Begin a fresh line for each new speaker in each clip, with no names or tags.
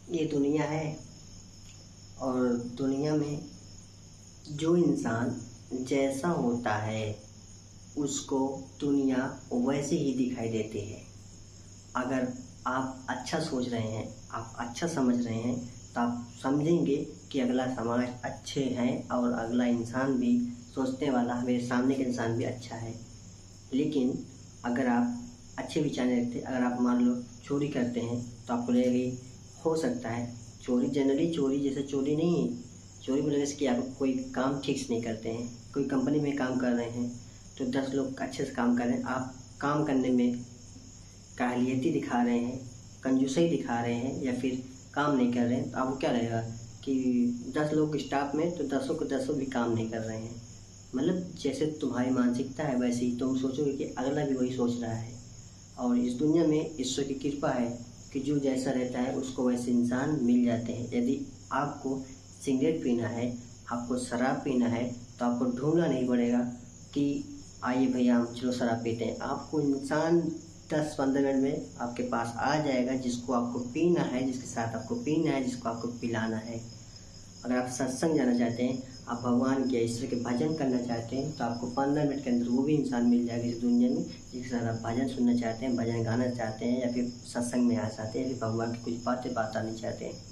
ये दुनिया है और दुनिया में जो इंसान जैसा होता है उसको दुनिया वैसे ही दिखाई देती है। अगर आप अच्छा सोच रहे हैं, आप अच्छा समझ रहे हैं, तो आप समझेंगे कि अगला समाज अच्छे हैं और अगला इंसान भी सोचने वाला मेरे सामने का इंसान भी अच्छा है। लेकिन अगर आप अच्छे विचार नहीं रखते, अगर आप मान लो चोरी करते हैं तो आपको लगेगा कि हो सकता है चोरी, जनरली चोरी जैसे चोरी नहीं, चोरी बोले जैसे कि आप कोई काम ठीक से नहीं करते हैं, कोई कंपनी में काम कर रहे हैं तो 10 लोग अच्छे से काम कर रहे हैं, आप काम करने में काहलियती दिखा रहे हैं, कंजूसई दिखा रहे हैं या फिर काम नहीं कर रहे हैं, तो आपको क्या रहेगा कि 10 लोग स्टाफ में तो 10 के 10 भी काम नहीं कर रहे हैं। मतलब जैसे तुम्हारी मानसिकता है वैसे ही तुम सोचोगे कि अगला भी वही सोच रहा है। और इस दुनिया में ईश्वर की कृपा है कि जो जैसा रहता है उसको वैसे इंसान मिल जाते हैं। यदि आपको सिगरेट पीना है, आपको शराब पीना है, तो आपको ढूंढना नहीं पड़ेगा कि आइए भैया हम चलो शराब पीते हैं। आपको इंसान 10-15 मिनट में आपके पास आ जाएगा जिसको आपको पीना है, जिसके साथ आपको पीना है, जिसको आपको पिलाना है। अगर आप सत्संग जाना चाहते हैं, आप भगवान के ईश्वर के भजन करना चाहते हैं, तो आपको 15 मिनट के अंदर वो भी इंसान मिल जाएगा इस दुनिया में जिसके साथ आप भजन सुनना चाहते हैं, भजन गाना चाहते हैं, या फिर सत्संग में आना चाहते हैं, या फिर भगवान की कुछ बातें बताना चाहते हैं।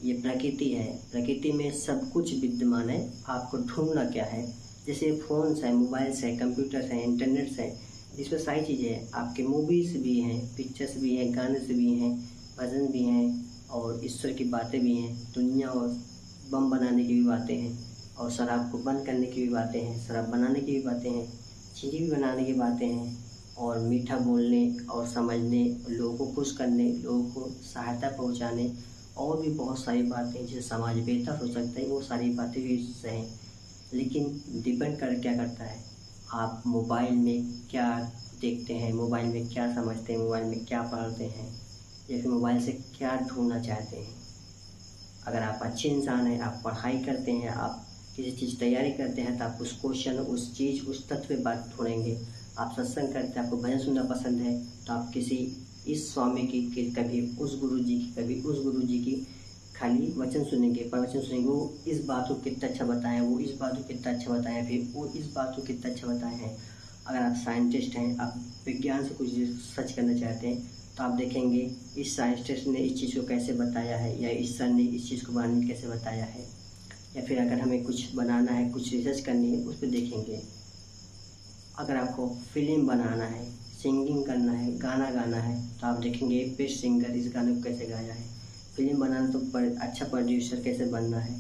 ये प्रकृति है, प्रकृति में सब कुछ विद्यमान है, आपको ढूंढना क्या है। जैसे फ़ोन्स हैं, मोबाइल्स हैं, कंप्यूटर्स हैं, इंटरनेट्स हैं, इसमें सारी चीज़ें हैं। आपके मूवीज़ भी हैं, पिक्चर्स भी हैं, गाने भी हैं, भजन भी हैं और ईश्वर की बातें भी हैं। दुनिया और बम बनाने की भी बातें हैं और शराब को बंद करने की भी बातें हैं, शराब बनाने की भी बातें हैं, चीनी भी बनाने की बातें हैं और मीठा बोलने और समझने, लोगों को खुश करने, लोगों को सहायता पहुंचाने और भी बहुत सारी बातें हैं जिससे समाज बेहतर हो सकता है। वो सारी बातें भी इससे हैं। लेकिन डिपेंड कर क्या करता है, आप मोबाइल में क्या देखते हैं, मोबाइल में क्या समझते हैं, मोबाइल में क्या पढ़ते हैं, या फिर मोबाइल से क्या ढूंढना चाहते हैं। अगर आप अच्छे इंसान हैं, आप पढ़ाई करते हैं, आप किसी चीज़ तैयारी करते हैं, तो आप उस क्वेश्चन, उस चीज़, उस तत्व पे बात ढूंढेंगे। आप सत्संग करते हैं, आपको भजन सुनना पसंद है, तो आप किसी इस स्वामी की, कभी उस गुरु जी की, कभी उस गुरु जी की खाली वचन सुनेंगे, प्रवचन सुनेंगे। वो इस बात को कितना अच्छा बताएं, वो इस बात को कितना अच्छा बताएं, फिर वो इस बात को कितना अच्छा बताए हैं। अगर आप साइंटिस्ट हैं, आप विज्ञान से कुछ रिसर्च करना चाहते हैं, तो आप देखेंगे इस साइंटिस्ट ने इस चीज़ को कैसे बताया है, या इस सर ने इस चीज़ को बनाने में कैसे बताया है। या फिर अगर हमें कुछ बनाना है, कुछ रिसर्च करनी है, उस पर देखेंगे। अगर आपको फिल्म बनाना है, सिंगिंग करना है, गाना गाना है, तो आप देखेंगे बेस्ट सिंगर इस गाने को कैसे गाया है। फिल्म बनाना तो अच्छा प्रोड्यूसर कैसे बनना है।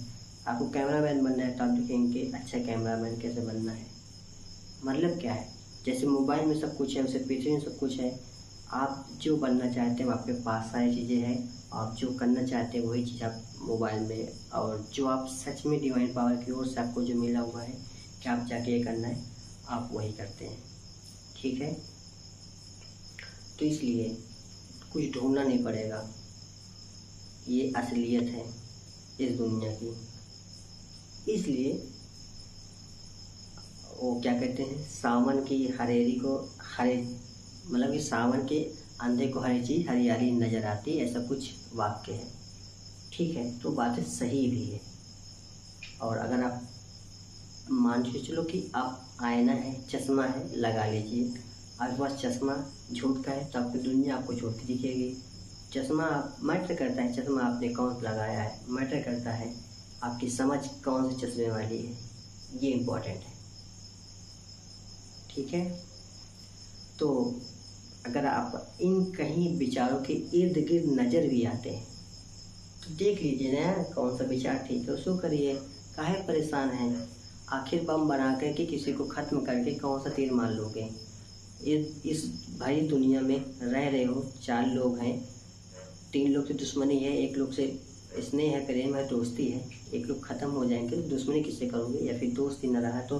आपको कैमरामैन बनना है तो आप देखेंगे अच्छा कैमरामैन कैसे बनना है। मतलब क्या है, जैसे मोबाइल में सब कुछ है वैसे पृथ्वी में सब कुछ है। आप जो बनना चाहते हैं आपके पास सारी चीज़ें हैं, आप जो करना चाहते हैं वही चीज़ आप मोबाइल में, और जो आप सच में डिवाइन पावर की ओर से आपको जो मिला हुआ है कि आप जाके ये करना है, आप वही करते हैं। ठीक है, तो इसलिए कुछ ढूंढना नहीं पड़ेगा, ये असलियत है इस दुनिया की। इसलिए वो क्या कहते हैं, सावन की हरेरी को हरे, मतलब कि सावन के अंधे को हरी चीज़ हरियाली नज़र आती, ऐसा कुछ वाक्य है। ठीक है, तो बातें सही भी है। और अगर आप मान के चलो कि आप आईना है, चश्मा है, लगा लीजिए। आपके पास चश्मा झूठ का है तो आपकी दुनिया आपको झूठ की दिखेगी। चश्मा मैटर करता है, चश्मा आपने कौन सा लगाया है मैटर करता है, आपकी समझ कौन से चश्मे वाली है, ये इम्पोर्टेंट है। ठीक है, तो अगर आप इन कहीं विचारों के इर्द गिर्द नज़र भी आते हैं तो देख लीजिए ना कौन सा विचार ठीक है, उसको करिए। काहे परेशान हैं, आखिर बम बना करके किसी को ख़त्म करके कौन सा तीर मार लोगे। इस भाई दुनिया में रह रहे हो, 4 लोग हैं, 3 लोग से दुश्मनी है, 1 लोग से स्नेह है, प्रेम है, दोस्ती है। 1 लोग ख़त्म हो जाएंगे तो दुश्मनी किससे करोगे, या फिर दोस्ती न रहा तो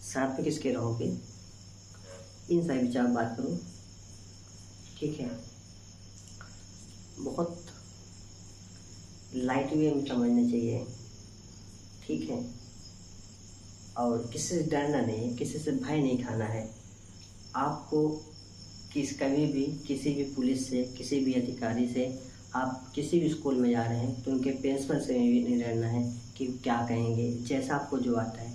साथ में किसके रहोगे। इन सारे विचार बात करो। ठीक है, बहुत लाइट वे में समझना चाहिए। ठीक है, और किसी से डरना नहीं है, किसी से भय नहीं खाना है। आपको कभी भी किसी भी पुलिस से, किसी भी अधिकारी से आप किसी भी स्कूल में जा रहे हैं तो उनके प्रिंसिपल से भी नहीं डरना है कि क्या कहेंगे, जैसा आपको जो आता है।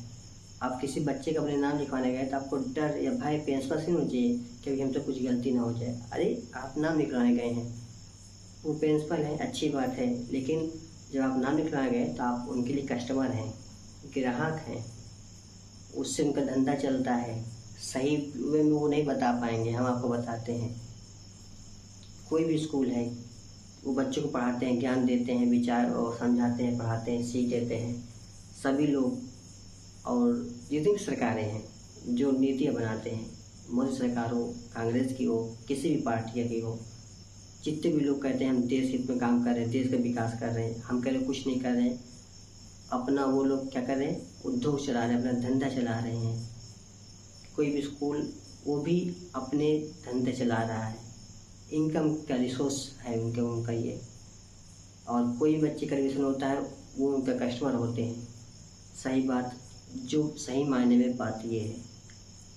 आप किसी बच्चे का अपने नाम लिखवाने गए तो आपको डर या भय प्रिंसिपल से नहीं होना चाहिए कि हमसे कुछ गलती ना हो जाए। अरे आप नाम लिखवाने गए हैं, वो प्रिंसिपल है, अच्छी बात है, लेकिन जब आप नाम लिखवाने गए तो आप उनके लिए कस्टमर हैं, ग्राहक हैं, उससे उनका धंधा चलता है। सही वे में वो नहीं बता पाएंगे, हम आपको बताते हैं। कोई भी स्कूल है, वो बच्चों को पढ़ाते हैं, ज्ञान देते हैं, विचार और समझाते हैं, पढ़ाते हैं, सीख देते हैं सभी लोग। और जितनी भी सरकारें हैं जो नीतियाँ बनाते हैं, मोदी सरकार हो, कांग्रेस की हो, किसी भी पार्टी की हो, जितने भी लोग कहते हैं हम देश हित में काम कर रहे हैं, देश का विकास कर रहे हैं, हम कह रहे कुछ नहीं कर रहे हैं, अपना वो लोग क्या कर रहे हैं, उद्योग चला रहे हैं, अपना धंधा चला रहे हैं। कोई भी स्कूल वो भी अपने धंधे चला रहा है, इनकम का रिसोर्स है उनका ये। और कोई बच्चे का एडमिशन होता है वो उनका कस्टमर होते हैं। सही बात, जो सही मायने में बात ये है,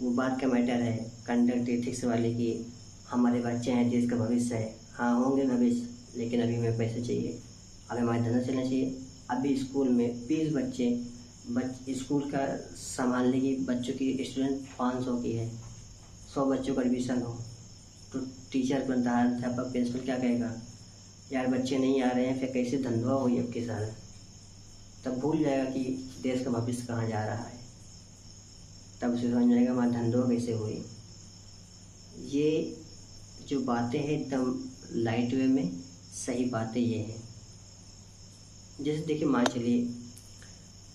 वो बात का मैटर है कंडक्ट एथिक्स वाले की। हमारे बच्चे हैं, देश का भविष्य है। हाँ होंगे भविष्य, लेकिन अभी हमें पैसे चाहिए, अभी हमारा धंधा चलना चाहिए। अभी स्कूल में 20 बच्चे स्कूल का संभालने की बच्चों की स्टूडेंट 500 की है, 100 बच्चों का एडमिशन हो तो टीचर अध्यापक प्रिंसिपल क्या कहेगा, यार बच्चे नहीं आ रहे हैं, फिर कैसे धंधा हो अब के साथ। तब भूल जाएगा कि देश का भविष्य कहाँ जा रहा है, तब उसे समझ जाएगा हमारा धंधो कैसे हुई। ये जो बातें हैं एकदम लाइट वे में सही बातें ये हैं। जैसे देखिए मान चलिए,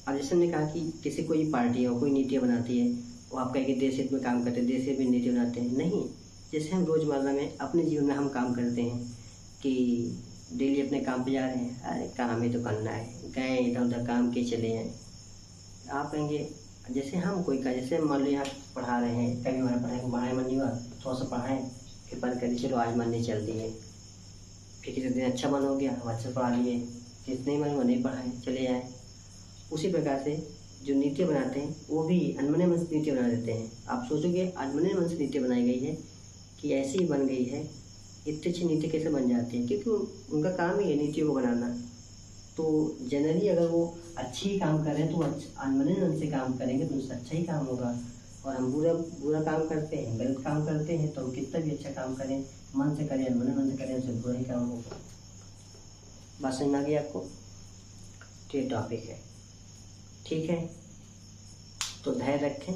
अब जैसे हमने कहा कि किसी कोई पार्टी हो, कोई नीतियाँ बनाती है, वो आप कहेंगे देश हित में काम करते हैं, देश हित में नीति बनाते हैं। नहीं, जैसे हम रोज़मर्रा में अपने जीवन में हम काम करते हैं कि डेली अपने काम पे जा रहे हैं, अरे काम ही तो करना है, गए इधर उधर काम के चले हैं। आप कहेंगे जैसे हम कोई का, जैसे मान लो यहाँ पढ़ा रहे हैं, कभी हमारे पढ़ाई को मन नहीं हुआ, थोड़ा सा पढ़ाएँ, फिर बंद करिए, चलो आज मन नहीं चल दिए, फिर किसी दिन अच्छा मन हो गया, हम अच्छा पढ़ा लिए, जितने मन वो नहीं पढ़ाए, चले आए। उसी प्रकार से जो नीतियाँ बनाते हैं वो भी अनमने मन से नीतियाँ बना देते हैं। आप सोचोगे अनमने मन से नीतियाँ बनाई गई है कि ऐसी ही बन गई है, इतनी अच्छी नीति कैसे बन जाती है, क्योंकि उनका काम ही है नीतियों को बनाना। तो जनरली अगर वो अच्छी काम कर रहे हैं तो अनमने मन से काम करेंगे तो उससे अच्छा ही काम होगा। और हम बुरा काम करते हैं, गलत काम करते हैं, तो हम कितना भी अच्छा काम करें, मन से करें, अनमने मन से करें, उससे बुरा ही काम होगा। बात समझ में आ गई आपको? तो ये टॉपिक है, ठीक है। तो धैर्य रखें,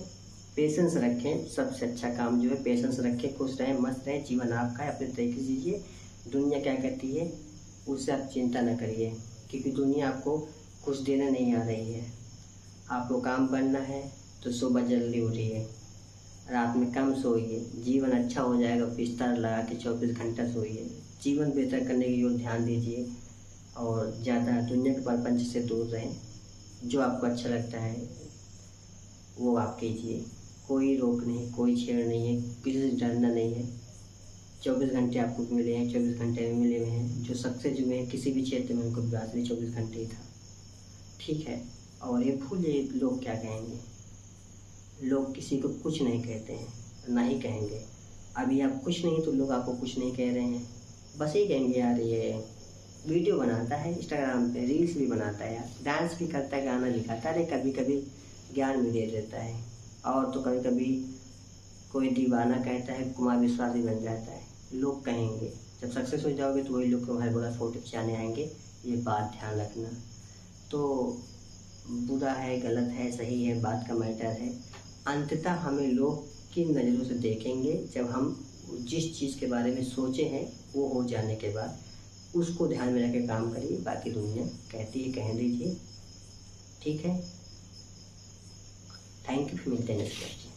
पेशेंस रखें, सबसे अच्छा काम जो है पेशेंस रखें, खुश रहें, मस्त रहें, जीवन आपका है, अपने तरीके से जीजिए। दुनिया क्या कहती है उससे आप चिंता न करिए, क्योंकि दुनिया आपको कुछ देना नहीं आ रही है। आपको काम करना है तो सुबह जल्दी उठिए, रात में कम सोइए, जीवन अच्छा हो जाएगा। बिस्तर लगा के 24 घंटा सोइए, जीवन बेहतर करने की ओर ध्यान दीजिए और ज़्यादा दुनिया के प्रपंच से दूर रहें। जो आपको अच्छा लगता है वो आप कीजिए, कोई रोक नहीं, कोई छेड़ नहीं है, किसी से डरना नहीं है। 24 घंटे आपको मिले हैं, 24 घंटे में मिले हुए हैं। जो सक्सेस हुए हैं किसी भी क्षेत्र में, उनको विकास भी 24 घंटे ही था, ठीक है। और ये भूलिए लोग क्या कहेंगे, लोग किसी को कुछ नहीं कहते हैं, ना ही कहेंगे। अभी आप कुछ नहीं तो लोग आपको कुछ नहीं कह रहे हैं, बस ये कहेंगे यार ये वीडियो बनाता है, इंस्टाग्राम पे रील्स भी बनाता है, यार डांस भी करता है, गाना भी गाता है, अरे कभी कभी ज्ञान भी दे देता है। और तो कभी कभी कोई दीवाना कहता है, कुमार विश्वास भी बन जाता है। लोग कहेंगे, जब सक्सेस हो जाओगे तो वही लोग तुम्हारे बड़ा फोटो खिंचाने आएंगे, ये बात ध्यान रखना। तो बुरा है, गलत है, सही है, बात का मैटर है। अंततः हमें लोग किन नज़रों से देखेंगे, जब हम जिस चीज़ के बारे में सोचे हैं वो हो जाने के बाद उसको ध्यान में रख के काम करिए। बाकी दुनिया कहती है कह दीजिए, ठीक है। थैंक यू, फिर मिलते हैं नेक्स्ट।